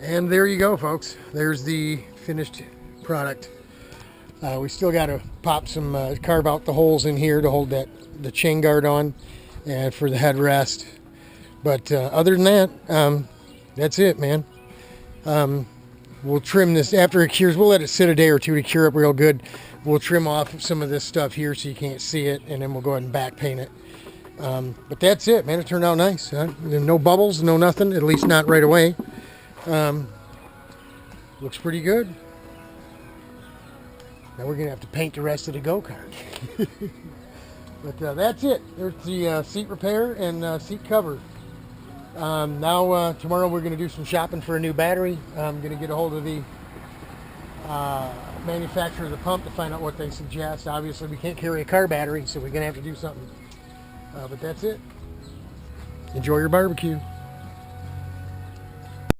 And there you go, folks. There's the finished product. We still got to pop some, carve out the holes in here to hold the chain guard on and for the headrest. But other than that, that's it, man. We'll trim this after it cures. We'll let it sit a day or two to cure up real good. We'll trim off some of this stuff here so you can't see it, and then we'll go ahead and back paint it. But that's it, man. It turned out nice. No bubbles, no nothing, at least not right away. Looks pretty good. Now we're going to have to paint the rest of the go-kart. But that's it. There's the seat repair and seat cover. Now tomorrow we're going to do some shopping for a new battery. I'm going to get a hold of the manufacturer of the pump to find out what they suggest. Obviously we can't carry a car battery, so we're going to have to do something. But that's it. Enjoy your barbecue.